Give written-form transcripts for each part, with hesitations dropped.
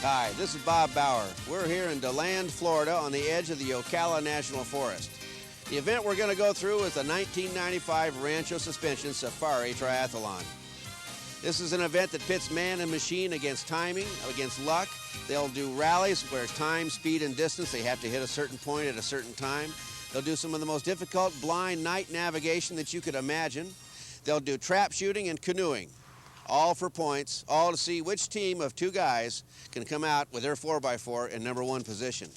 Hi, this is Bob Bauer. We're here in DeLand, Florida on the edge of the Ocala National Forest. The event we're going to go through is the 1995 Rancho Suspension Safari Triathlon. This is an event that pits man and machine against timing, against luck. They'll do rallies where it's time, speed, and distance. They have to hit a certain point at a certain time. They'll do some of the most difficult blind night navigation that you could imagine. They'll do trap shooting and canoeing, all for points, all to see which team of two guys can come out with their 4x4 in #1 position.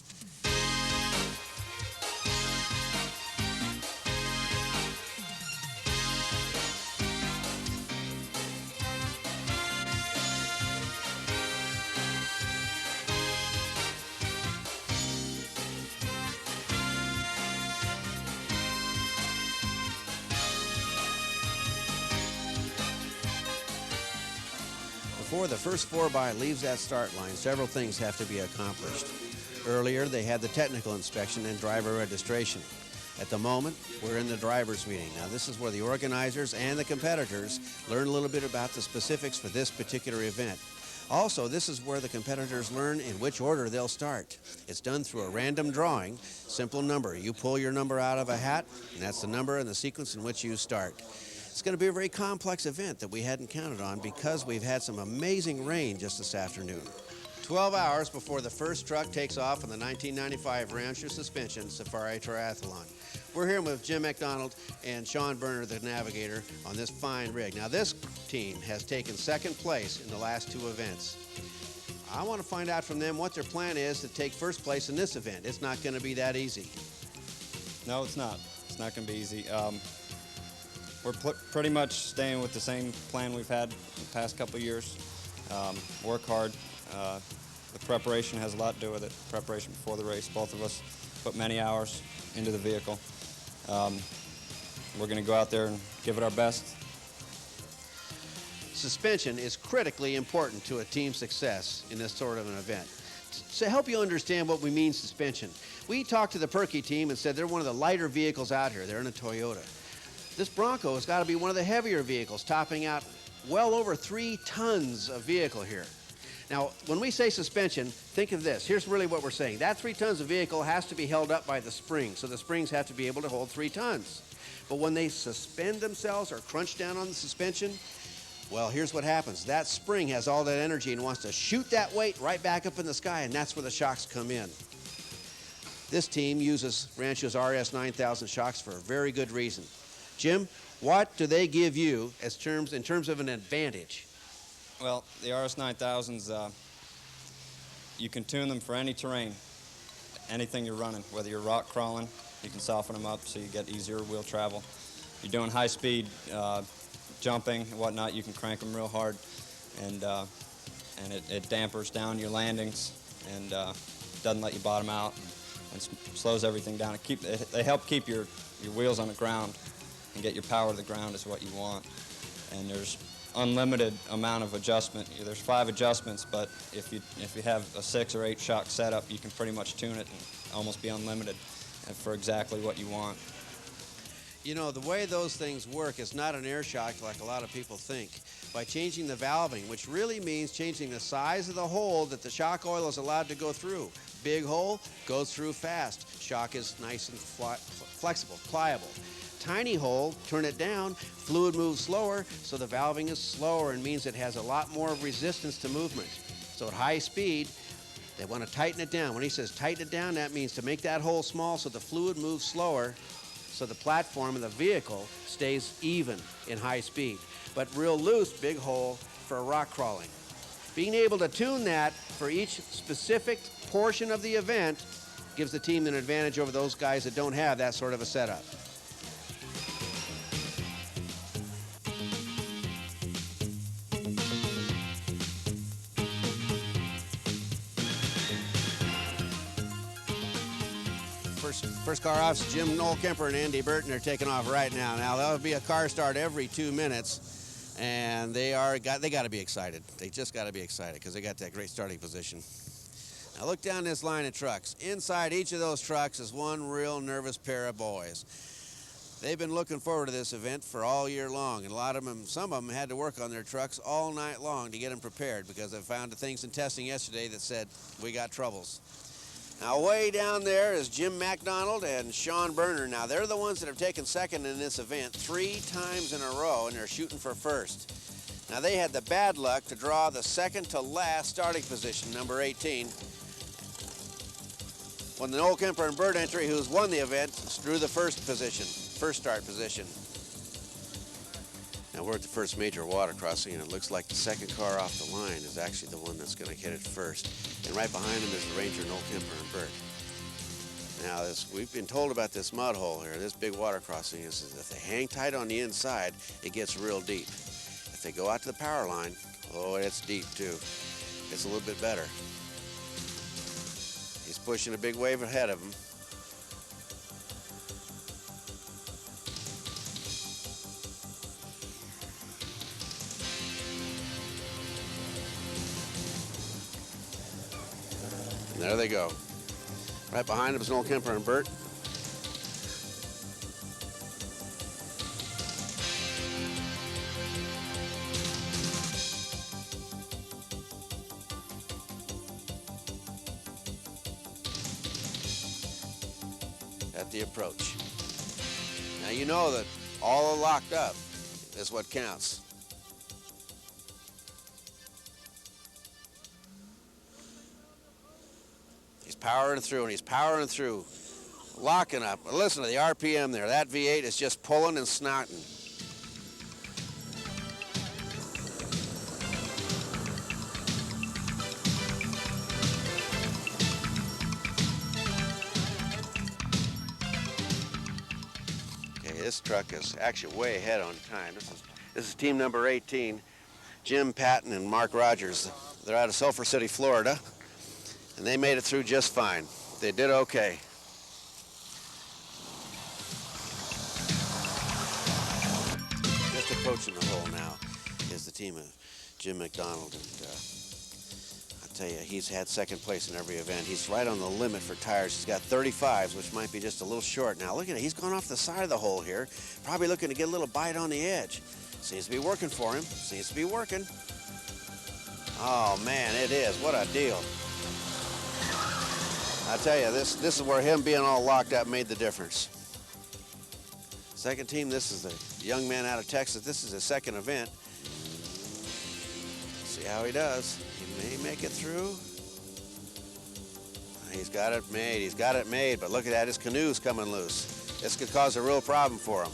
Before the first 4x leaves that start line, several things have to be accomplished. Earlier, they had the technical inspection and driver registration. At the moment, we're in the driver's meeting. Now, this is where the organizers and the competitors learn a little bit about the specifics for this particular event. Also, this is where the competitors learn in which order they'll start. It's done through a random drawing, simple number. You pull your number out of a hat, and that's the number and the sequence in which you start. It's going to be a very complex event that we hadn't counted on because we've had some amazing rain just this afternoon. 12 hours before the first truck takes off on the 1995 Rancho Suspension Safari Triathlon. We're here with Jim McDonald and Sean Berner, the navigator, on this fine rig. Now, this team has taken second place in the last two events. I want to find out from them what their plan is to take first place in this event. It's not going to be that easy. No, it's not. It's not going to be easy. We're pretty much staying with the same plan we've had the past couple of years. Work hard. The preparation has a lot to do with it. Preparation before the race. Both of us put many hours into the vehicle. We're going to go out there and give it our best. Suspension is critically important to a team's success in this sort of an event. To help you understand what we mean suspension, we talked to the Perky team and said they're one of the lighter vehicles out here. They're in a Toyota. This Bronco has got to be one of the heavier vehicles, topping out well over 3 tons of vehicle here. Now, when we say suspension, think of this. Here's really what we're saying. That 3 tons of vehicle has to be held up by the springs, so the springs have to be able to hold 3 tons. But when they suspend themselves or crunch down on the suspension, well, here's what happens. That spring has all that energy and wants to shoot that weight right back up in the sky, and that's where the shocks come in. This team uses Rancho's RS 9000 shocks for a very good reason. Jim, what do they give you in terms of an advantage? Well, the RS 9000s, you can tune them for any terrain, anything you're running. Whether you're rock crawling, you can soften them up so you get easier wheel travel. You're doing high speed jumping and whatnot, you can crank them real hard, and it dampers down your landings and doesn't let you bottom out and slows everything down. They help keep your wheels on the ground and get your power to the ground is what you want. And there's unlimited amount of adjustment. There's 5 adjustments, but if you have a 6 or 8 shock setup, you can pretty much tune it and almost be unlimited for exactly what you want. You know, the way those things work is not an air shock like a lot of people think. By changing the valving, which really means changing the size of the hole that the shock oil is allowed to go through. Big hole goes through fast. Shock is nice and flexible, pliable. Tiny hole, turn it down, fluid moves slower, so the valving is slower and means it has a lot more resistance to movement. So at high speed, they want to tighten it down. When he says tighten it down, that means to make that hole small so the fluid moves slower, so the platform of the vehicle stays even in high speed. But real loose, big hole for rock crawling. Being able to tune that for each specific portion of the event gives the team an advantage over those guys that don't have that sort of a setup. First car off is Jim Noel Kemper and Andy Burton are taking off right now. Now, there'll be a car start every 2 minutes, and they got to be excited. They just got to be excited because they got that great starting position. Now, look down this line of trucks. Inside each of those trucks is one real nervous pair of boys. They've been looking forward to this event for all year long, and a lot of them, some of them had to work on their trucks all night long to get them prepared because they found things in testing yesterday that said, we got troubles. Now, way down there is Jim MacDonald and Sean Berner. Now, they're the ones that have taken second in this event 3 times in a row, and they're shooting for first. Now, they had the bad luck to draw the second to last starting position, number 18. When the Noel Kemper and Burt entry, who's won the event, drew the first start position. Now we're at the first major water crossing, and it looks like the second car off the line is actually the one that's going to hit it first. And right behind him is the Ranger, Noel Kemper and Burt. Now we've been told about this mud hole here, this big water crossing, is if they hang tight on the inside, it gets real deep. If they go out to the power line, oh, it's deep too. It's a little bit better. He's pushing a big wave ahead of him. And there they go. Right behind him is Noel Kemper and Burt. At the approach. Now you know that all are locked up is what counts. He's powering through, and he's powering through, locking up. Listen to the RPM there. That V8 is just pulling and snotting. This truck is actually way ahead on time. This is team number 18, Jim Patton and Mark Rogers. They're out of Sulphur City, Florida, and they made it through just fine. They did okay. Just approaching the hole now is the team of Jim MacDonald, and I tell you, he's had second place in every event. He's right on the limit for tires. He's got 35s, which might be just a little short. Now look at it, he's gone off the side of the hole here, probably looking to get a little bite on the edge. Seems to be working for him, seems to be working. Oh man, it is, what a deal. I tell you, this is where him being all locked up made the difference. Second team, this is a young man out of Texas. This is his second event. See how he does. He may make it through. He's got it made. He's got it made. But look at that. His canoe's coming loose. This could cause a real problem for him.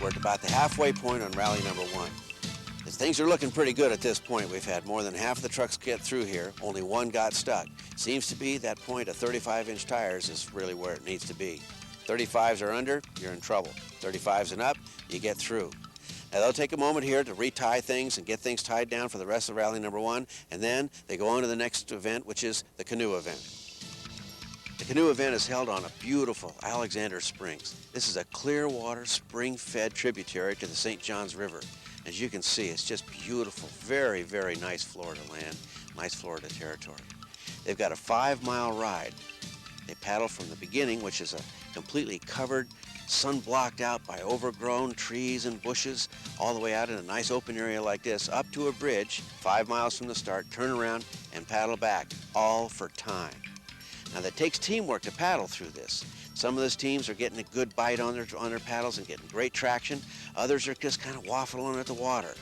We're at about the halfway point on rally number 1. As things are looking pretty good at this point. We've had more than half of the trucks get through here. Only one got stuck. Seems to be that point of 35-inch tires is really where it needs to be. 35s are under, you're in trouble. 35s and up, you get through. Now they'll take a moment here to retie things and get things tied down for the rest of rally number 1, and then they go on to the next event, which is the canoe event. The canoe event is held on a beautiful Alexander Springs. This is a clear water, spring-fed tributary to the St. Johns River. As you can see, it's just beautiful, very, very nice Florida land, nice Florida territory. They've got a 5-mile ride. They paddle from the beginning, which is a completely covered, sun-blocked out by overgrown trees and bushes, all the way out in a nice open area like this, up to a bridge, 5 miles from the start, turn around, and paddle back, all for time. Now, that takes teamwork to paddle through this. Some of those teams are getting a good bite on their paddles and getting great traction. Others are just kind of waffling at the water.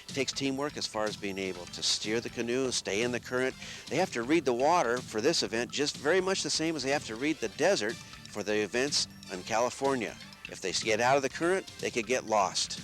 It takes teamwork as far as being able to steer the canoe, stay in the current. They have to read the water for this event just very much the same as they have to read the desert for the events in California. If they get out of the current, they could get lost.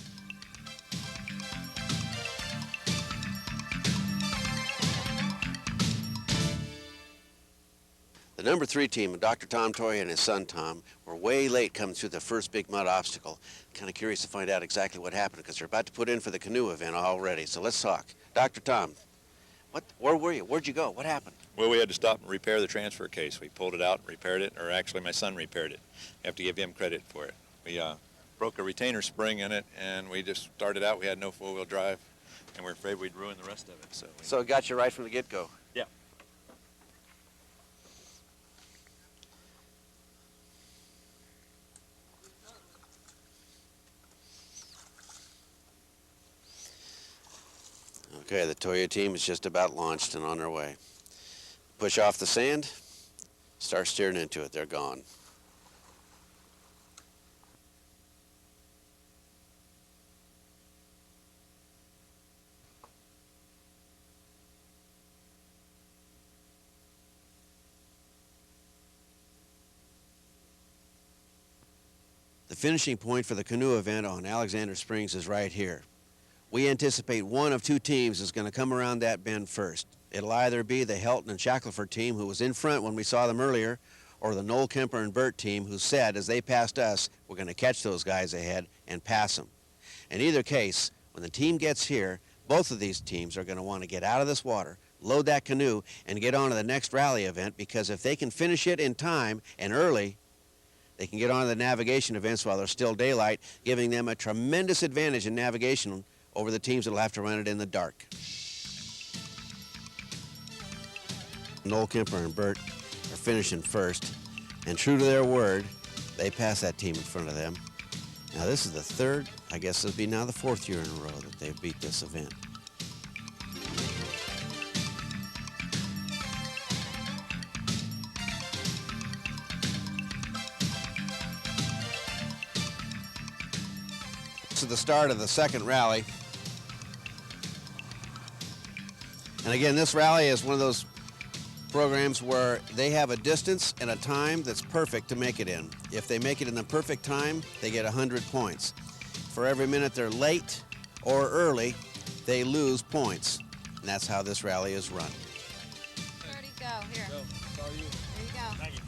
The number 3 team, Dr. Tom Toy and his son Tom, were way late coming through the first big mud obstacle. Kind of curious to find out exactly what happened because they're about to put in for the canoe event already. So let's talk. Dr. Tom, where were you? Where'd you go? What happened? Well, we had to stop and repair the transfer case. We pulled it out and repaired it, or actually my son repaired it. You have to give him credit for it. We broke a retainer spring in it, and we just started out. We had no four-wheel drive, and we're afraid we'd ruin the rest of it. So it got you right from the get-go? Yeah. Okay, the Toyo team is just about launched and on their way. Push off the sand, start steering into it. They're gone. The finishing point for the canoe event on Alexander Springs is right here. We anticipate one of 2 teams is going to come around that bend first. It'll either be the Helton and Shackelford team, who was in front when we saw them earlier, or the Noel Kemper and Burt team, who said as they passed us, we're going to catch those guys ahead and pass them. In either case, when the team gets here, both of these teams are going to want to get out of this water, load that canoe, and get on to the next rally event, because if they can finish it in time and early, they can get on to the navigation events while there's still daylight, giving them a tremendous advantage in navigation over the teams that'll have to run it in the dark. Noel Kemper and Burt are finishing first, and true to their word, they pass that team in front of them. Now this is the 3rd, I guess it'll be now the 4th year in a row that they've beat this event. This is the start of the 2nd rally. And again, this rally is one of those programs where they have a distance and a time that's perfect to make it in. If they make it in the perfect time, they get 100 points. For every minute they're late or early, they lose points. And that's how this rally is run. Where'd he go? Here. Go. It's all you. There you go. Thank you.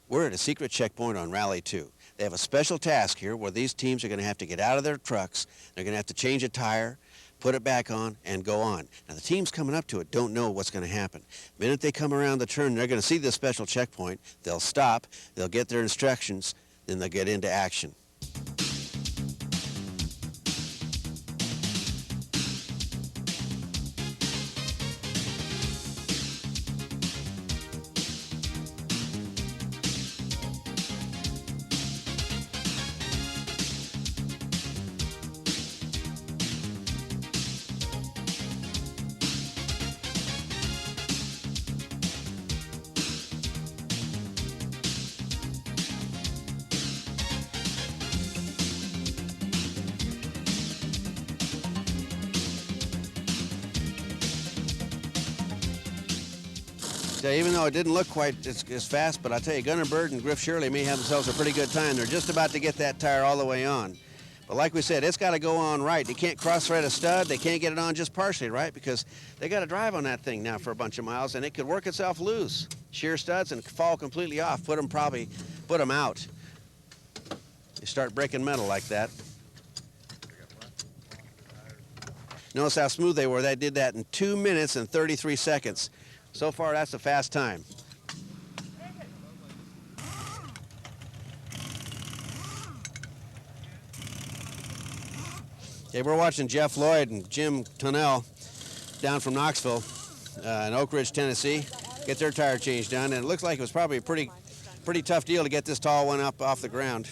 We're at a secret checkpoint on Rally 2. They have a special task here where these teams are going to have to get out of their trucks. They're going to have to change a tire, put it back on, and go on. Now, the teams coming up to it don't know what's going to happen. The minute they come around the turn, they're going to see this special checkpoint. They'll stop, they'll get their instructions, then they'll get into action. Even though it didn't look quite as fast, but I tell you, Gunner Bird and Griff Shirley may have themselves a pretty good time. They're just about to get that tire all the way on. But like we said, it's got to go on right. They can't cross-thread a stud. They can't get it on just partially, right? Because they got to drive on that thing now for a bunch of miles, and it could work itself loose. Shear studs and fall completely off. Put them out. You start breaking metal like that. Notice how smooth they were. They did that in 2 minutes and 33 seconds. So far, that's a fast time. Okay, we're watching Jeff Lloyd and Jim Tunnell down from Knoxville in Oak Ridge, Tennessee, get their tire change done. And it looks like it was probably a pretty tough deal to get this tall one up off the ground.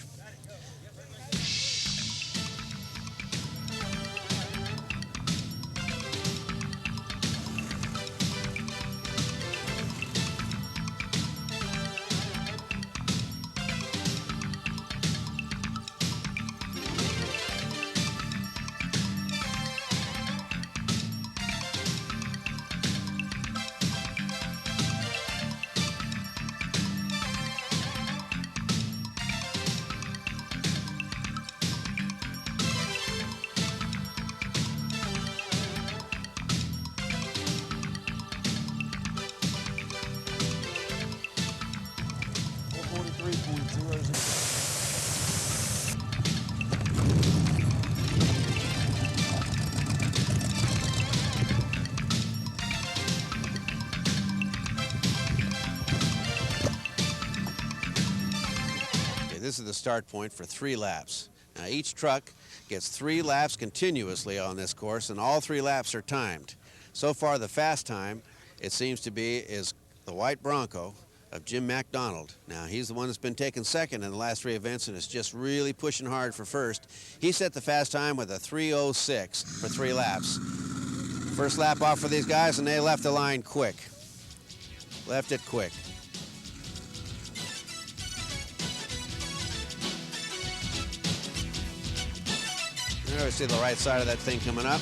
This is the start point for 3 laps. Now each truck gets 3 laps continuously on this course, and all 3 laps are timed. So far the fast time, it seems to be, is the white Bronco of Jim McDonald. Now he's the one that's been taking second in the last 3 events and is just really pushing hard for first. He set the fast time with a 3:06 for 3 laps. First lap off for these guys, and they left the line quick. Left it quick. There we see the right side of that thing coming up.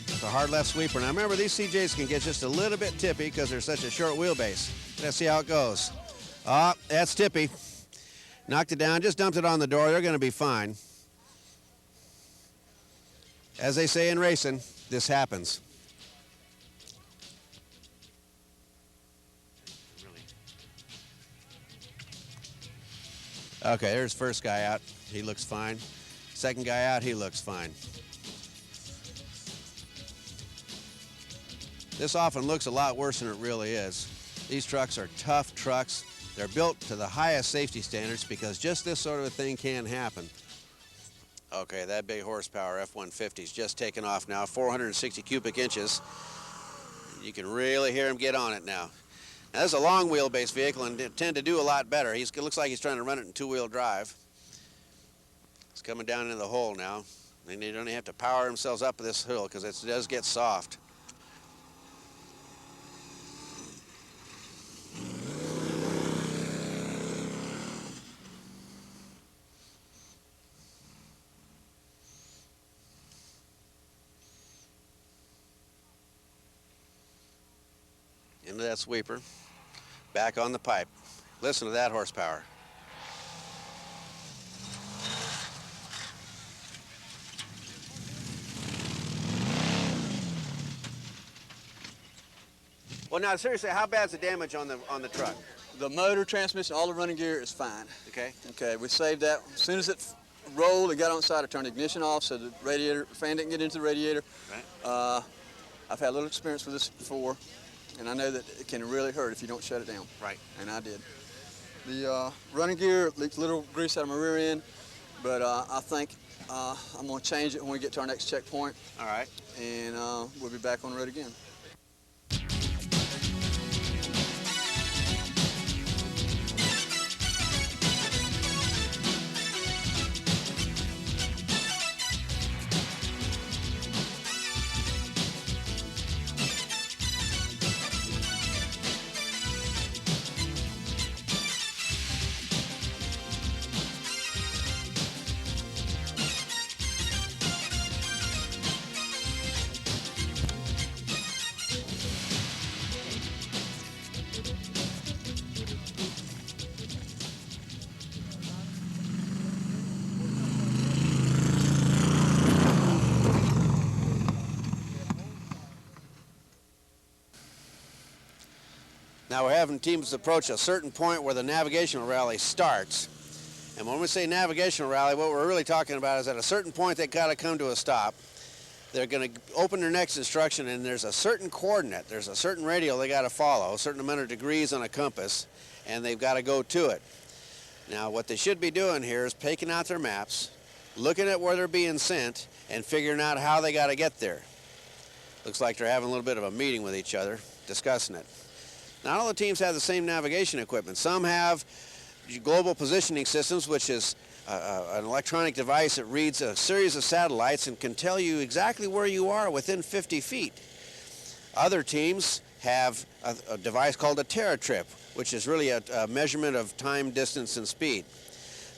It's a hard left sweeper. Now remember, these CJs can get just a little bit tippy because they're such a short wheelbase. Let's see how it goes. Ah, that's tippy. Knocked it down, just dumped it on the door. They're going to be fine. As they say in racing, this happens. Okay, there's first guy out. He looks fine. Second guy out, he looks fine. This often looks a lot worse than it really is. These trucks are tough trucks. They're built to the highest safety standards because just this sort of a thing can happen. Okay, that big horsepower F-150 is just taking off now, 460 cubic inches. You can really hear him get on it now. Now, this is a long wheelbase vehicle and it tend to do a lot better. It looks like he's trying to run it in 2-wheel drive. It's coming down into the hole now. They don't have to power themselves up this hill because it does get soft. Into that sweeper, back on the pipe. Listen to that horsepower. Well, now seriously, how bad's the damage on the truck? The motor, transmission, all the running gear is fine. Okay. Okay, we saved that. As soon as it rolled and got on the side, I turned the ignition off so the radiator, fan didn't get into the radiator. Right. I've had a little experience with this before, and I know that it can really hurt if you don't shut it down. Right. And I did. The running gear leaked a little grease out of my rear end, but I think I'm going to change it when we get to our next checkpoint. All right. And we'll be back on the road again. Now we're having teams approach a certain point where the navigational rally starts. And when we say navigational rally, what we're really talking about is at a certain point they got to come to a stop. They're going to open their next instruction, and there's a certain coordinate, there's a certain radial they got to follow, a certain amount of degrees on a compass, and they've got to go to it. Now, what they should be doing here is taking out their maps, looking at where they're being sent, and figuring out how they got to get there. Looks like they're having a little bit of a meeting with each other, discussing it. Not all the teams have the same navigation equipment. Some have global positioning systems, which is an electronic device that reads a series of satellites and can tell you exactly where you are within 50 feet. Other teams have a device called a TerraTrip, which is really a measurement of time, distance, and speed.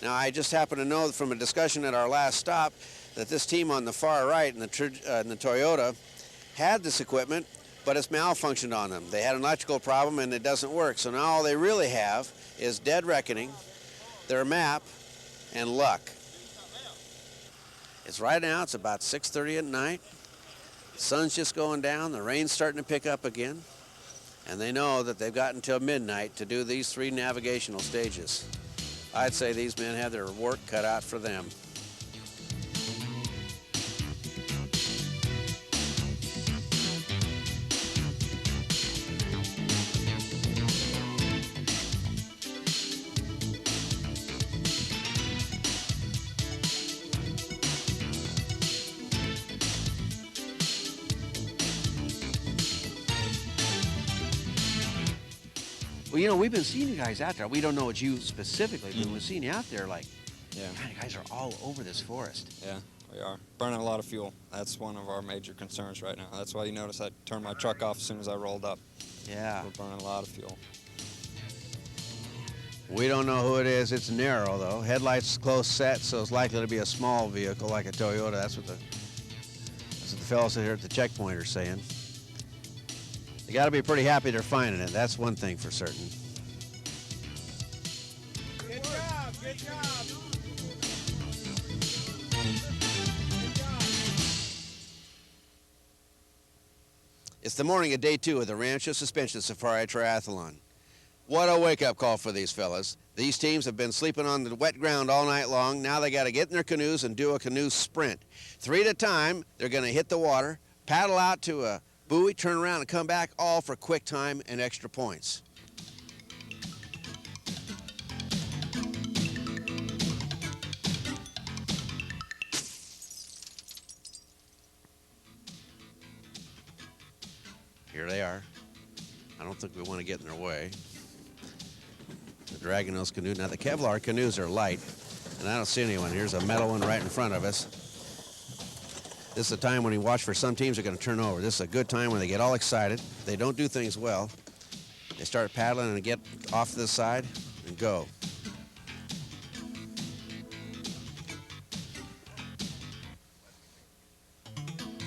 Now, I just happen to know from a discussion at our last stop that this team on the far right in the Toyota had this equipment, but it's malfunctioned on them. They had an electrical problem and it doesn't work. So now all they really have is dead reckoning, their map, and luck. It's right now, it's about 6:30 at night. The sun's just going down, the rain's starting to pick up again, and they know that they've got until midnight to do these 3 navigational stages. I'd say these men have their work cut out for them. Well, you know, we've been seeing you guys out there. We don't know it's you specifically, but we've seen you out there like, Yeah. man, you guys are all over this forest. Yeah, we are. Burning a lot of fuel. That's one of our major concerns right now. That's why you notice I turned my truck off as soon as I rolled up. Yeah. We're burning a lot of fuel. We don't know who it is. It's narrow, though. Headlights close set, so it's likely to be a small vehicle like a Toyota. That's what the fellows here at the checkpoint are saying. You got to be pretty happy they're finding it. That's one thing for certain. Good job, good job. It's the morning of day 2 of the Rancho Suspension Safari Triathlon. What a wake-up call for these fellas. These teams have been sleeping on the wet ground all night long. Now they got to get in their canoes and do a canoe sprint. 3 at a time, they're going to hit the water, paddle out to a buoy, turn around and come back, all for quick time and extra points. Here they are. I don't think we want to get in their way. They're dragging those canoes. Now the Kevlar canoes are light, and I don't see anyone. Here's a metal one right in front of us. This is a time when you watch for some teams are going to turn over. This is a good time when they get all excited. They don't do things well. They start paddling and get off to the side and go.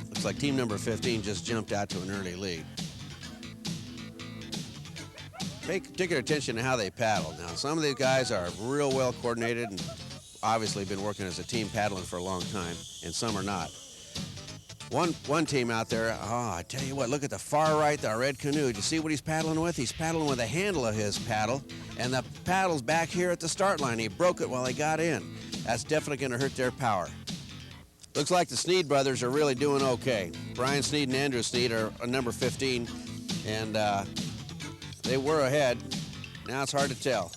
Looks like team number 15 just jumped out to an early lead. Pay particular attention to how they paddle. Now, some of these guys are real well coordinated and obviously been working as a team paddling for a long time, and some are not. One team out there, I tell you what, look at the far right, the red canoe. Do you see what he's paddling with? He's paddling with the handle of his paddle, and the paddle's back here at the start line. He broke it while he got in. That's definitely going to hurt their power. Looks like the Sneed brothers are really doing okay. Brian Sneed and Andrew Sneed are number 15, and they were ahead. Now it's hard to tell.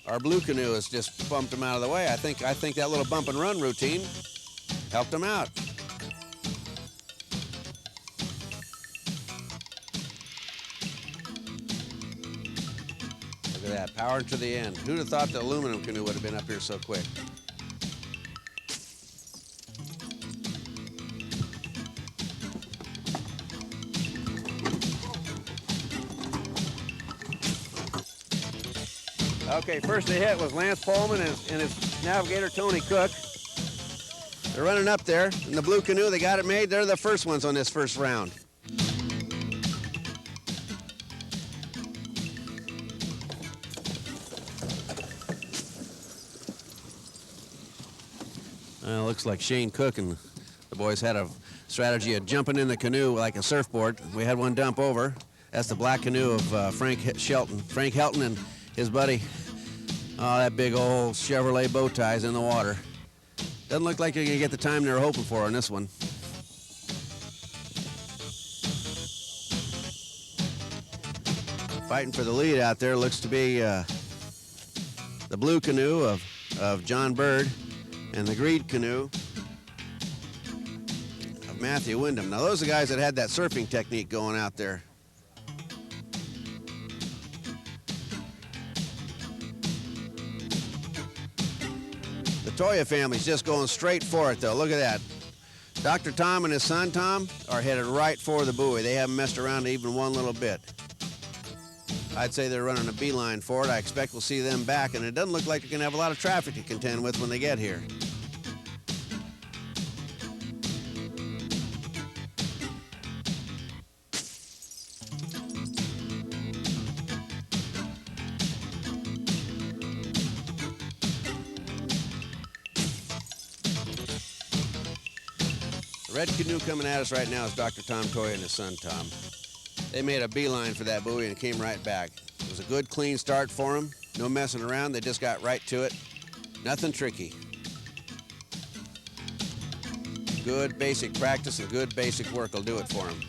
Our blue canoe has just bumped them out of the way. I think that little bump and run routine helped them out. Look at that, power to the end. Who'd have thought the aluminum canoe would have been up here so quick? Okay, first they hit was Lance Pullman and his navigator, Tony Cook. They're running up there in the blue canoe. They got it made. They're the first ones on this first round. Looks like Shane Cook and the boys had a strategy of jumping in the canoe like a surfboard. We had one dump over. That's the black canoe of Frank Helton and his buddy Oh, that big old Chevrolet bow tie's in the water. Doesn't look like you're going to get the time they were hoping for on this one. Fighting for the lead out there looks to be the blue canoe of John Bird and the green canoe of Matthew Wyndham. Now, those are the guys that had that surfing technique going out there. The Toya family's just going straight for it, though. Look at that. Dr. Tom and his son, Tom, are headed right for the buoy. They haven't messed around even one little bit. I'd say they're running a beeline for it. I expect we'll see them back, and it doesn't look like they're going to have a lot of traffic to contend with when they get here. The red canoe coming at us right now is Dr. Tom Toya and his son, Tom. They made a beeline for that buoy and came right back. It was a good, clean start for them. No messing around. They just got right to it. Nothing tricky. Good basic practice and good basic work will do it for them.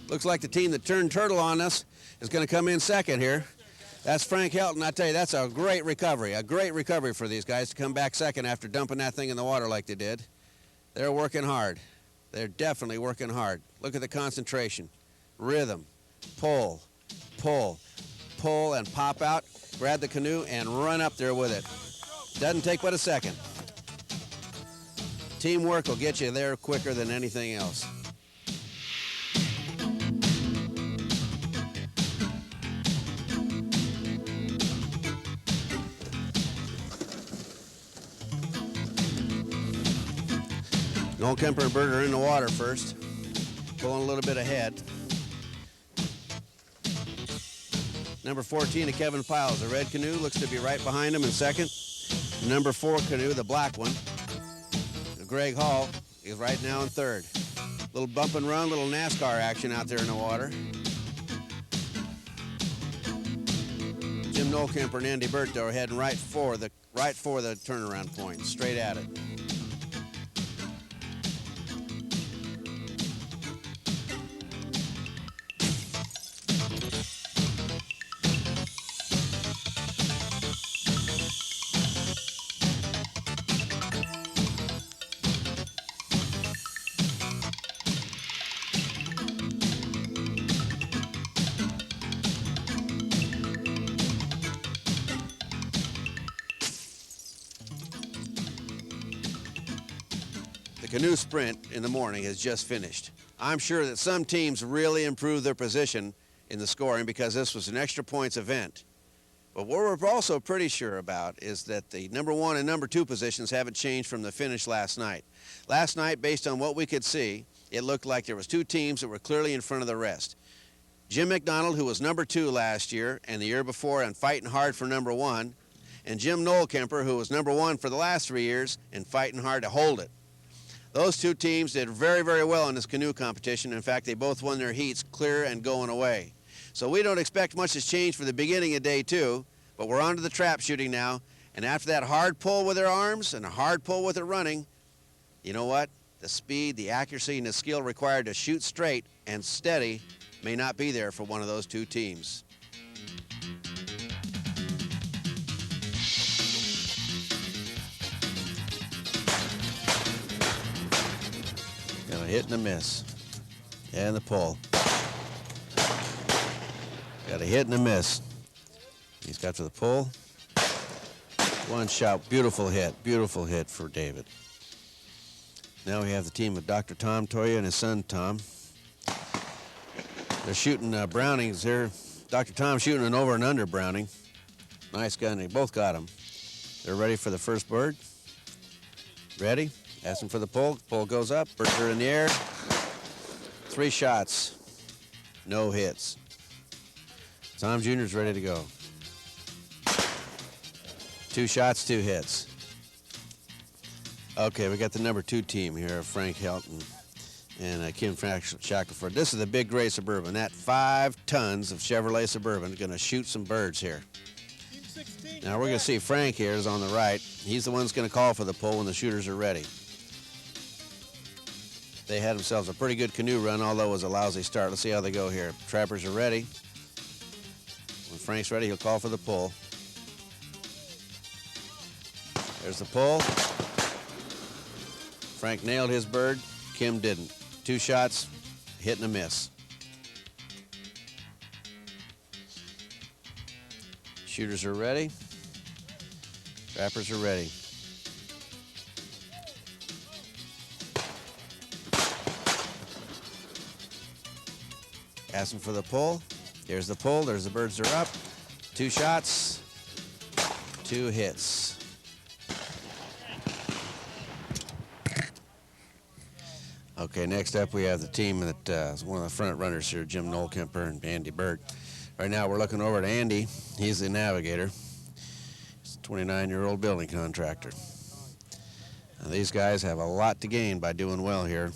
Looks like the team that turned turtle on us is going to come in second here. That's Frank Helton. I tell you, that's a great recovery for these guys to come back second after dumping that thing in the water like they did. They're working hard. They're definitely working hard. Look at the concentration, rhythm, pull, pull, pull, and pop out, grab the canoe, and run up there with it. Doesn't take but a second. Teamwork will get you there quicker than anything else. Noel Kemper and Bert are in the water first, pulling a little bit ahead. Number 14 of Kevin Piles, the red canoe, looks to be right behind him in second. Number 4 canoe, the black one, Greg Hall, is right now in third. Little bump and run, little NASCAR action out there in the water. Jim Noel Kemper and Andy Bert, though, are heading right for the turnaround point, straight at it. The canoe sprint in the morning has just finished. I'm sure that some teams really improved their position in the scoring because this was an extra points event. But what we're also pretty sure about is that the number 1 and number 2 positions haven't changed from the finish last night. Last night, based on what we could see, it looked like there was 2 teams that were clearly in front of the rest. Jim McDonald, who was number 2 last year and the year before and fighting hard for number 1, and Jim Noel Kemper, who was number 1 for the last 3 years and fighting hard to hold it. Those 2 teams did very, very well in this canoe competition. In fact, they both won their heats clear and going away. So we don't expect much has changed for the beginning of day 2, but we're on to the trap shooting now. And after that hard pull with their arms and a hard pull with their running, you know what? The speed, the accuracy, and the skill required to shoot straight and steady may not be there for one of those 2 teams. Got a hit and a miss. And the pull. Got a hit and a miss. He's got to the pull. One shot. Beautiful hit for David. Now we have the team of Dr. Tom Toya and his son Tom. They're shooting Brownings here. Dr. Tom shooting an over and under Browning. Nice gun. They both got him. They're ready for the first bird. Ready? Asking for the pull. Pull goes up. Birds are in the air. 3 shots. No hits. Tom Jr.'s ready to go. 2 shots, 2 hits. Okay, we got the number 2 team here, Frank Helton and Kim Shackelford. This is the big gray Suburban. That 5 tons of Chevrolet Suburban is going to shoot some birds here. Now we're going to see Frank here is on the right. He's the one that's going to call for the pull when the shooters are ready. They had themselves a pretty good canoe run, although it was a lousy start. Let's see how they go here. Trappers are ready. When Frank's ready, he'll call for the pull. There's the pull. Frank nailed his bird. Kim didn't. 2 shots, hit and a miss. Shooters are ready. Trappers are ready. Asking for the pull. Here's the pull. There's the birds are up. 2 shots, 2 hits. Okay, next up we have the team that is one of the front runners here, Jim Nolkemper and Andy Burt. Right now we're looking over at Andy. He's the navigator. He's a 29-year-old building contractor. Now, these guys have a lot to gain by doing well here.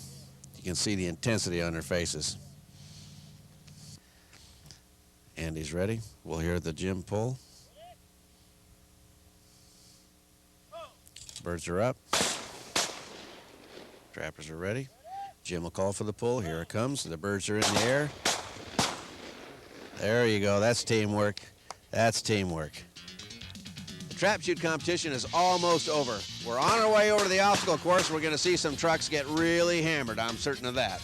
You can see the intensity on their faces. Andy's ready. We'll hear the Jim pull. Birds are up. Trappers are ready. Jim will call for the pull. Here it comes. The birds are in the air. There you go. That's teamwork. That's teamwork. The trap shoot competition is almost over. We're on our way over to the obstacle course. We're going to see some trucks get really hammered. I'm certain of that.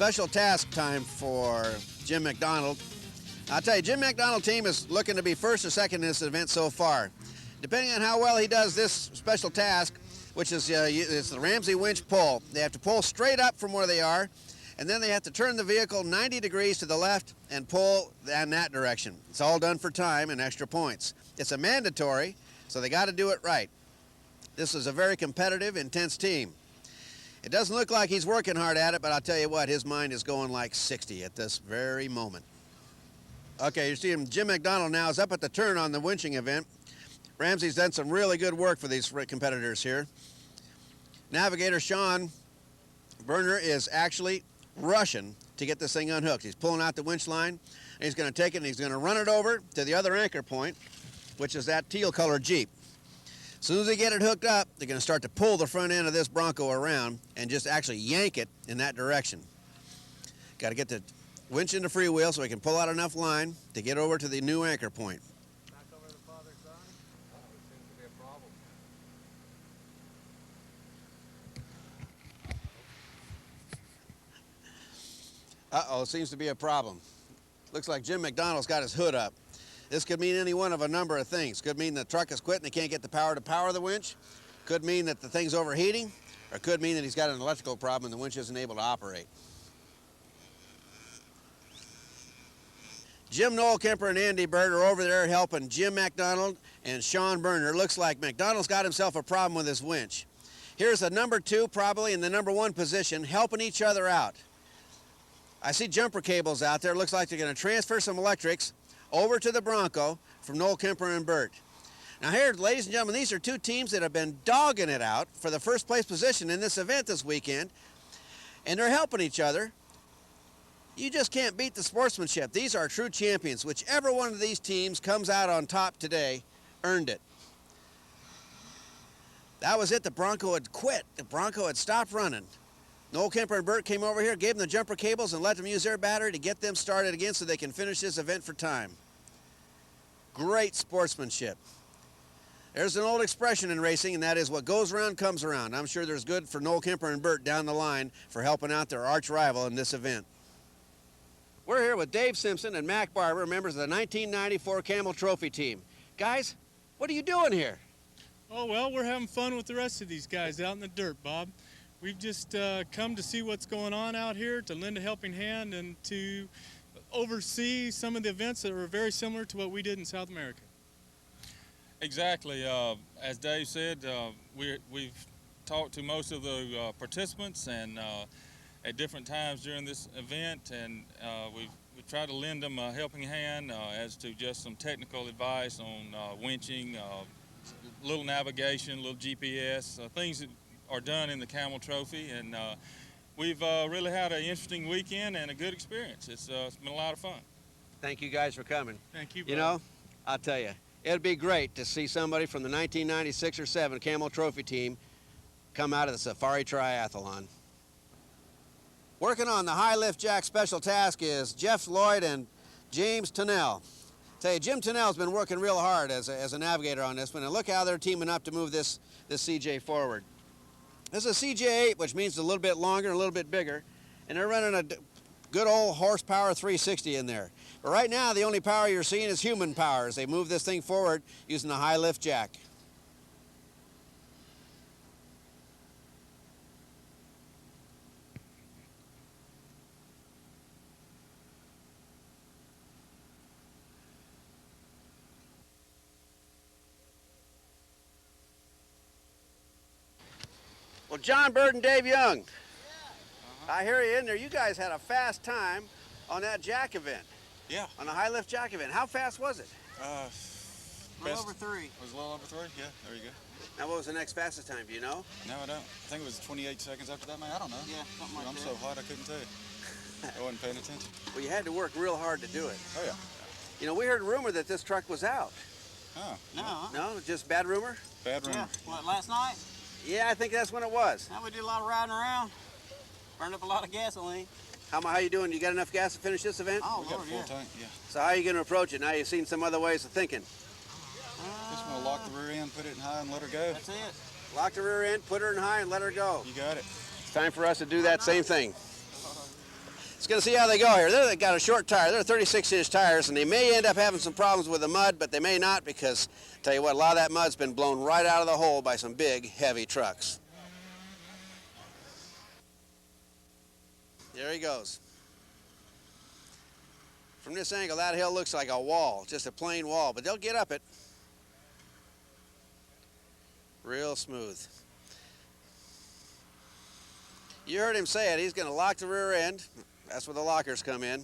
Special task time for Jim McDonald. I'll tell you, Jim McDonald team is looking to be first or second in this event so far. Depending on how well he does this special task, which is it's the Ramsey winch pull. They have to pull straight up from where they are, and then they have to turn the vehicle 90 degrees to the left and pull in that direction. It's all done for time and extra points. It's a mandatory, so they got to do it right. This is a very competitive, intense team. It doesn't look like he's working hard at it, but I'll tell you what, his mind is going like 60 at this very moment. Okay, you see him, Jim McDonald now is up at the turn on the winching event. Ramsey's done some really good work for these competitors here. Navigator Sean Berner is actually rushing to get this thing unhooked. He's pulling out the winch line, and he's going to take it and he's going to run it over to the other anchor point, which is that teal-colored Jeep. As soon as they get it hooked up, they're going to start to pull the front end of this Bronco around and just actually yank it in that direction. Got to get the winch into freewheel so we can pull out enough line to get over to the new anchor point. Back over to the father's side. It seems to be a problem. Uh-oh, seems to be a problem. Looks like Jim McDonald's got his hood up. This could mean any one of a number of things. Could mean the truck is quit and they can't get the power to power the winch. Could mean that the thing's overheating, or could mean that he's got an electrical problem and the winch isn't able to operate. Jim Nolkemper and Andy Burt are over there helping Jim McDonald and Sean Berner. Looks like McDonald's got himself a problem with his winch. Here's the number 2 probably in the number 1 position helping each other out. I see jumper cables out there. Looks like they're going to transfer some electrics over to the Bronco from Nolkemper and Burt. Now here, ladies and gentlemen, these are 2 teams that have been dogging it out for the first place position in this event this weekend, and they're helping each other. You just can't beat the sportsmanship. These are true champions. Whichever one of these teams comes out on top today earned it. That was it. The Bronco had quit. The Bronco had stopped running. Noel Kemper and Bert came over here, gave them the jumper cables, and let them use their battery to get them started again so they can finish this event for time. Great sportsmanship. There's an old expression in racing, and that is what goes around comes around. I'm sure there's good for Noel Kemper and Bert down the line for helping out their arch rival in this event. We're here with Dave Simpson and Mac Barber, members of the 1994 Camel Trophy team. Guys, what are you doing here? Oh, well, we're having fun with the rest of these guys out in the dirt, Bob. We've just come to see what's going on out here, to lend a helping hand, and to oversee some of the events that are very similar to what we did in South America. Exactly. As Dave said, we've talked to most of the participants and at different times during this event, and we try to lend them a helping hand as to just some technical advice on winching, little navigation, little GPS, things that are done in the Camel Trophy, and we've really had an interesting weekend and a good experience. It's been a lot of fun. Thank you guys for coming. Thank you, Bob. You know, I'll tell you, it'd be great to see somebody from the 1996 or 7 Camel Trophy team come out of the Safari Triathlon. Working on the high lift jack special task is Jeff Lloyd and James Tennell. Tell you, Jim Tennell's been working real hard as a navigator on this one, and look how they're teaming up to move this CJ forward. This is a CJ8, which means a little bit longer and a little bit bigger, and they're running a good old horsepower 360 in there. But right now, the only power you're seeing is human power as they move this thing forward using the high lift jack. Well, John Bird and Dave Young, I hear you in there. You guys had a fast time on that jack event. Yeah. On the high lift jack event. How fast was it? A little over 3. It was a little over 3, yeah, there you go. Now, what was the next fastest time? Do you know? No, I don't. I think it was 28 seconds after that, man. I don't know. Yeah, something like I'm that. so hot I couldn't tell you. I wasn't paying attention. Well, you had to work real hard to do it. Oh, yeah. You know, we heard rumor that this truck was out. Oh, No, No, just bad rumor? bad rumor. Yeah. What, last night? Yeah, I think that's when it was. Now we did a lot of riding around. Burned up a lot of gasoline. How you doing? You got enough gas to finish this event? Oh, We got a Lord, full yeah. tank, yeah. So how are you going to approach it? Now you've seen some other ways of thinking. Just want to lock the rear end, put it in high, and let her go. That's it. Lock the rear end, put her in high, and let her go. You got it. It's time for us to do that same thing. Let's going to see how they go here. They've got a short tire. They're 36-inch tires, and they may end up having some problems with the mud, but they may not because, tell you what, a lot of that mud's been blown right out of the hole by some big, heavy trucks. There he goes. From this angle, that hill looks like a wall, just a plain wall, but they'll get up it. Real smooth. You heard him say it. He's going to lock the rear end. That's where the lockers come in.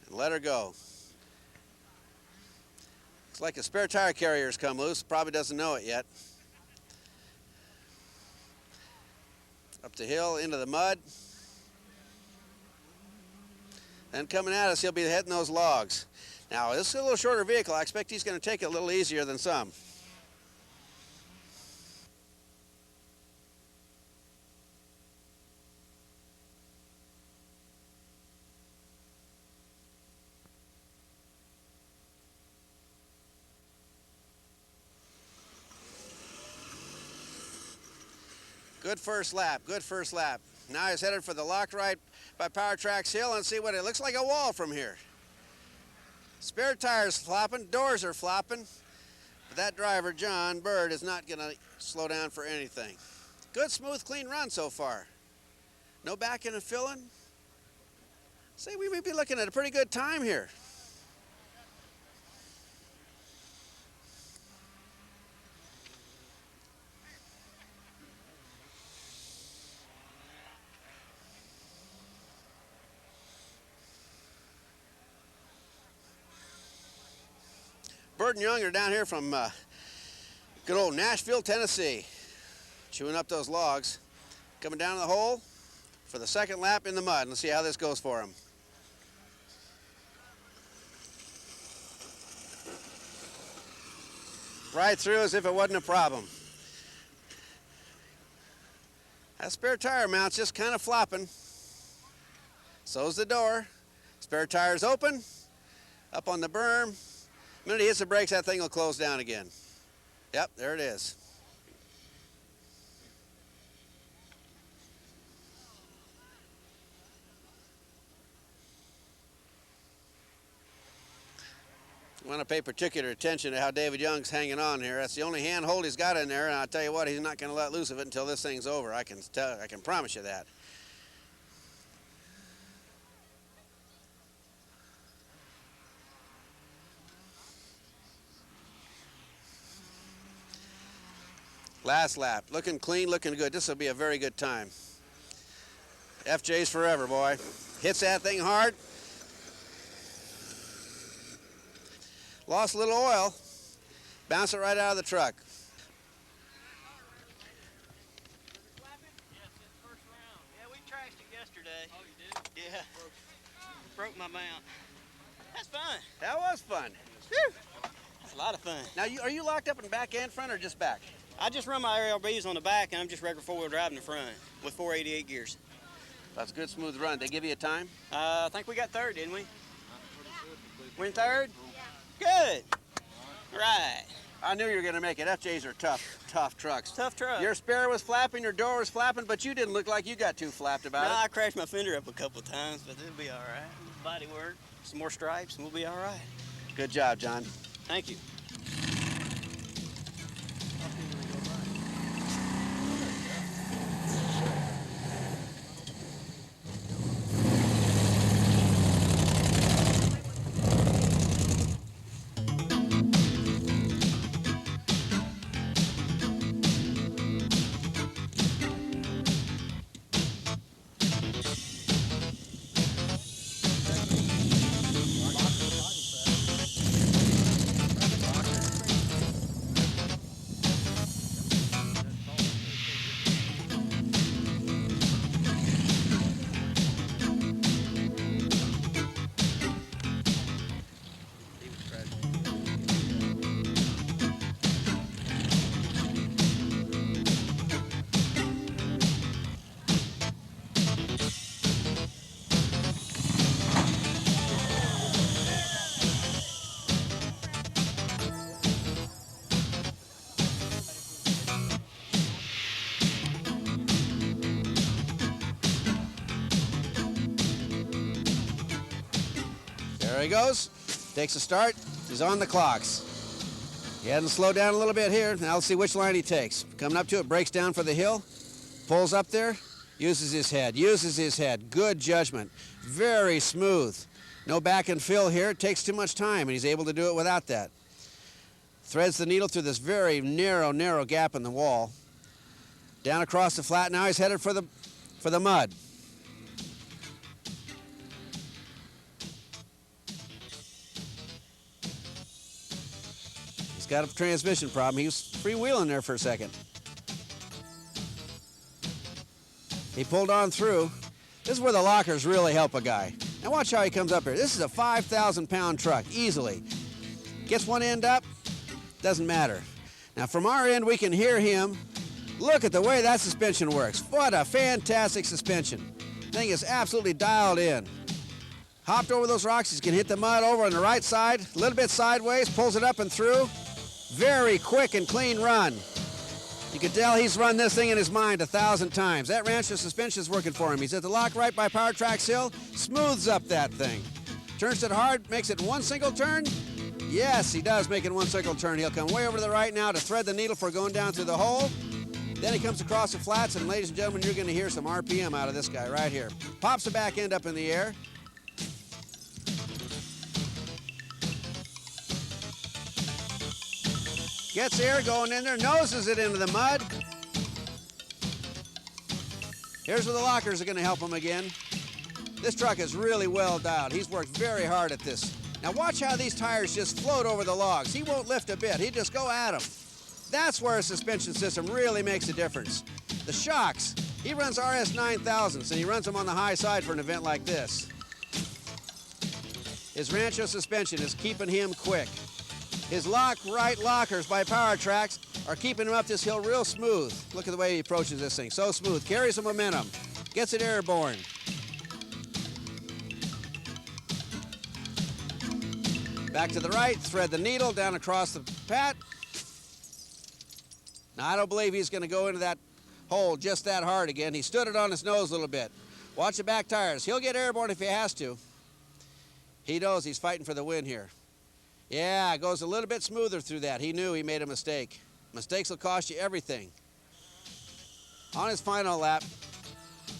And let her go. Looks like a spare tire carrier's come loose. Probably doesn't know it yet. Up the hill, into the mud. Then coming at us, he'll be hitting those logs. Now, this is a little shorter vehicle. I expect he's going to take it a little easier than some. Good first lap, good first lap. Now he's headed for the locked right by Power Tracks Hill and see what it looks like a wall from here. Spare tires flopping, doors are flopping, but that driver, John Bird, is not going to slow down for anything. Good, smooth, clean run so far. No backing and filling. Say we may be looking at a pretty good time here. Bird and Young are down here from good old Nashville, Tennessee, chewing up those logs. Coming down the hole for the second lap in the mud. Let's see how this goes for them. Right through as if it wasn't a problem. That spare tire mount's just kind of flopping. So's the door. Spare tire's open, up on the berm. The minute he hits the brakes, that thing will close down again. Yep, there it is. You want to pay particular attention to how David Young's hanging on here. That's the only handhold he's got in there, and I'll tell you what, he's not going to let loose of it until this thing's over. I can promise you that. Last lap, looking clean, looking good. This will be a very good time. FJ's forever, boy. Hits that thing hard. Lost a little oil. Bounced it right out of the truck. Yes, it's first round. Yeah, we trashed it yesterday. Oh, you did? Yeah. Broke my mount. That's fun. That was fun. Whew. That's a lot of fun. Now, are you locked up in back and front or just back? I just run my ARBs on the back, and I'm just regular four-wheel drive in the front with 488 gears. That's a good, smooth run. They give you a time? I think we got third, didn't we? Win third? Good. Right. I knew you were going to make it. FJs are tough trucks. Tough truck. Your spare was flapping, your door was flapping, but you didn't look like you got too flapped about it. I crashed my fender up a couple of times, but it'll be all right. Body work, some more stripes, and we'll be all right. Good job, John. Thank you. There he goes. Takes a start. He's on the clocks. He hadn't slowed down a little bit here. Now let's see which line he takes. Coming up to it, breaks down for the hill. Pulls up there. Uses his head. Uses his head. Good judgment. Very smooth. No back and fill here. It takes too much time, and he's able to do it without that. Threads the needle through this very narrow gap in the wall. Down across the flat. Now he's headed for the mud. Got a transmission problem. He was freewheeling there for a second. He pulled on through. This is where the lockers really help a guy. Now watch how he comes up here. This is a 5,000-pound truck, easily. Gets one end up, doesn't matter. Now from our end, we can hear him. Look at the way that suspension works. What a fantastic suspension. Thing is absolutely dialed in. Hopped over those rocks. He can hit the mud over on the right side, a little bit sideways, pulls it up and through. Very quick and clean run. You can tell he's run this thing in his mind 1,000 times. That Rancho suspension is working for him. He's at the lock right by Power Tracks Hill, smooths up that thing. Turns it hard, makes it one single turn. Yes, he does make it one single turn. He'll come way over to the right now to thread the needle for going down through the hole. Then he comes across the flats, and ladies and gentlemen, you're going to hear some RPM out of this guy right here. Pops the back end up in the air. Gets air going in there, noses it into the mud. Here's where the lockers are going to help him again. This truck is really well dialed. He's worked very hard at this. Now watch how these tires just float over the logs. He won't lift a bit. He just go at them. That's where a suspension system really makes a difference. The shocks, he runs RS 9000s, and he runs them on the high side for an event like this. His Rancho suspension is keeping him quick. His right lockers by Power Tracks are keeping him up this hill real smooth. Look at the way he approaches this thing. So smooth. Carries the momentum. Gets it airborne. Back to the right. Thread the needle down across the pat. Now, I don't believe he's going to go into that hole just that hard again. He stood it on his nose a little bit. Watch the back tires. He'll get airborne if he has to. He knows he's fighting for the win here. Yeah, goes a little bit smoother through that. He knew he made a mistake. Mistakes will cost you everything. On his final lap,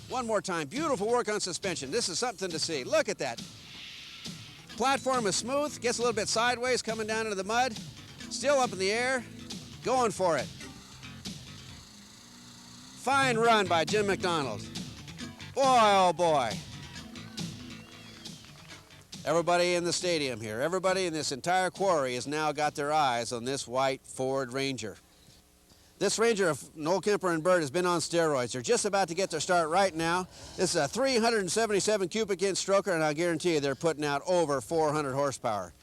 one more time. Beautiful work on suspension. This is something to see. Look at that. Platform is smooth, gets a little bit sideways, coming down into the mud. Still up in the air, going for it. Fine run by Jim McDonald. Boy, oh boy. Everybody in the stadium here, everybody in this entire quarry has now got their eyes on this white Ford Ranger. This Ranger of Noel Kemper and Bird has been on steroids. They're just about to get their start right now. This is a 377 cubic inch stroker, and I guarantee you they're putting out over 400 horsepower.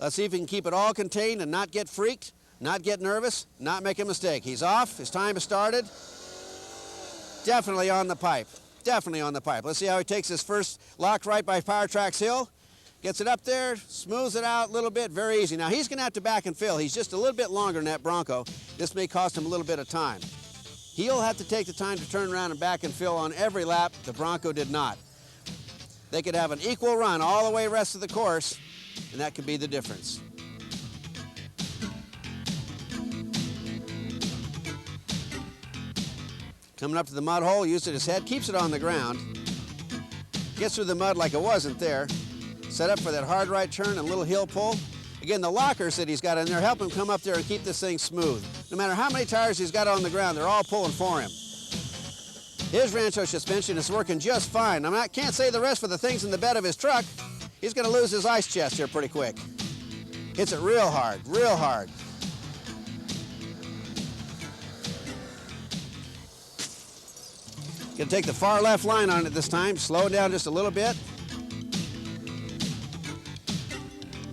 Let's see if he can keep it all contained and not get freaked, not get nervous, not make a mistake. He's off, his time has started. Definitely on the pipe, definitely on the pipe. Let's see how he takes his first lock right by Power Tracks Hill. Gets it up there, smooths it out a little bit, very easy. Now he's gonna have to back and fill. He's just a little bit longer than that Bronco. This may cost him a little bit of time. He'll have to take the time to turn around and back and fill on every lap. The Bronco did not. They could have an equal run all the way rest of the course, and that could be the difference. Coming up to the mud hole, uses his head, keeps it on the ground, gets through the mud like it wasn't there. Set up for that hard right turn and a little hill pull. Again, the lockers that he's got in there help him come up there and keep this thing smooth. No matter how many tires he's got on the ground, they're all pulling for him. His Rancho suspension is working just fine. I can't say the rest for the things in the bed of his truck. He's going to lose his ice chest here pretty quick. Hits it real hard, real hard. Going to take the far left line on it this time. Slow it down just a little bit.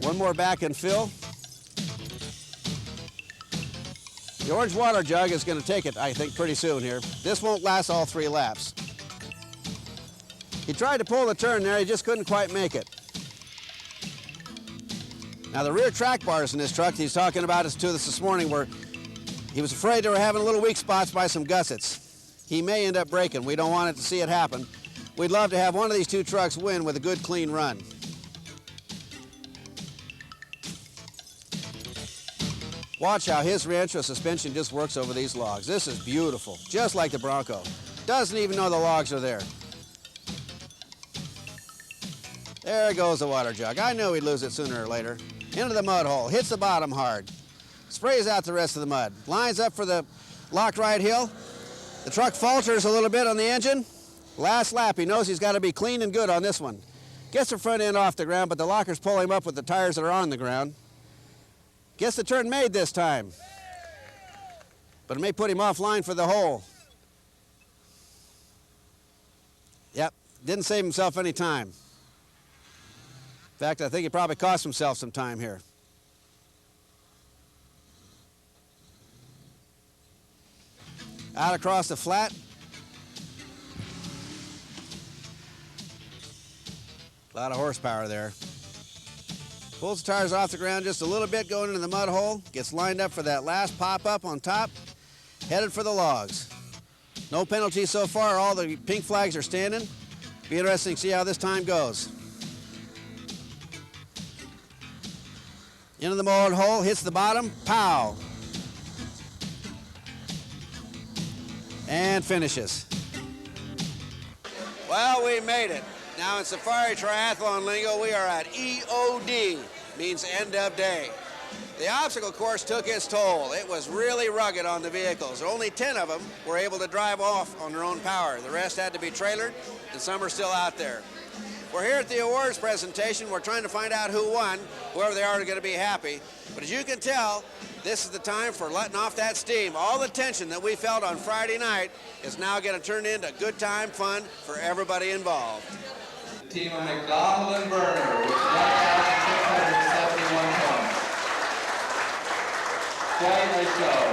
One more back and fill. The orange water jug is going to take it, I think, pretty soon here. This won't last all 3 laps. He tried to pull the turn there, he just couldn't quite make it. Now the rear track bars in this truck, he's talking about us to us this morning, where he was afraid they were having little weak spots by some gussets. He may end up breaking. We don't want it to see it happen. We'd love to have one of these 2 trucks win with a good, clean run. Watch how his Rancho suspension just works over these logs. This is beautiful, just like the Bronco. Doesn't even know the logs are there. There goes the water jug. I knew he'd lose it sooner or later. Into the mud hole, hits the bottom hard. Sprays out the rest of the mud. Lines up for the locked right hill. The truck falters a little bit on the engine. Last lap, he knows he's got to be clean and good on this one. Gets the front end off the ground, but the lockers pull him up with the tires that are on the ground. Gets the turn made this time, but it may put him offline for the hole. Yep, didn't save himself any time. In fact, I think he probably cost himself some time here. Out across the flat. A lot of horsepower there. Pulls the tires off the ground just a little bit going into the mud hole. Gets lined up for that last pop-up on top. Headed for the logs. No penalty so far. All the pink flags are standing. Be interesting to see how this time goes. Into the mud hole, hits the bottom, pow. And finishes. Well, we made it. Now in Safari Triathlon lingo, we are at EOD, means end of day. The obstacle course took its toll. It was really rugged on the vehicles. Only 10 of them were able to drive off on their own power. The rest had to be trailered, and some are still out there. We're here at the awards presentation. We're trying to find out who won. Whoever they are going to be happy. But as you can tell, this is the time for letting off that steam. All the tension that we felt on Friday night is now going to turn into good time, fun for everybody involved. Team of McDonald and Berner with 1,671 points. Quite a show.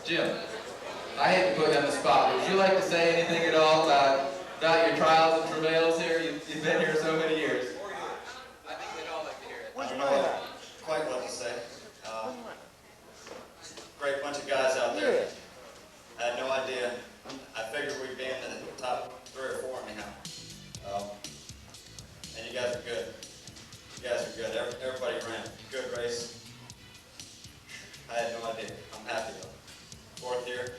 Jim, I hate to put you on the spot, but would you like to say anything at all about your trials and travails here? You've been here so many years. I think they'd all like to hear it. I don't know quite what to say. Great bunch of guys out there. I had no idea. I figured we'd be in the top 3 or 4 anyhow. And you guys are good. You guys are good. Everybody ran. Good race. I had no idea. I'm happy though. 4th year.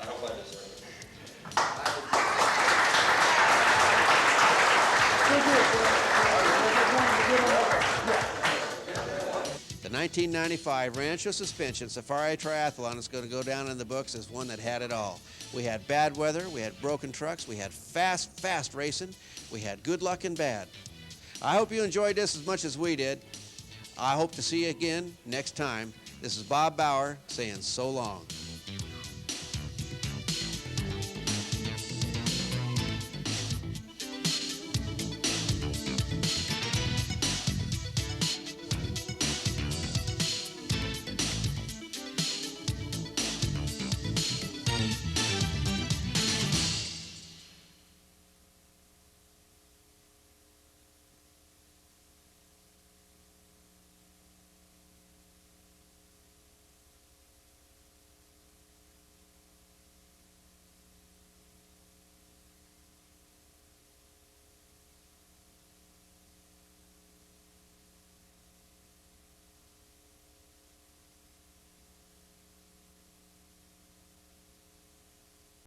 I hope I deserve it. The 1995 Rancho Suspension Safari Triathlon is going to go down in the books as one that had it all. We had bad weather, we had broken trucks, we had fast racing, we had good luck and bad. I hope you enjoyed this as much as we did. I hope to see you again next time. This is Bob Bauer saying so long.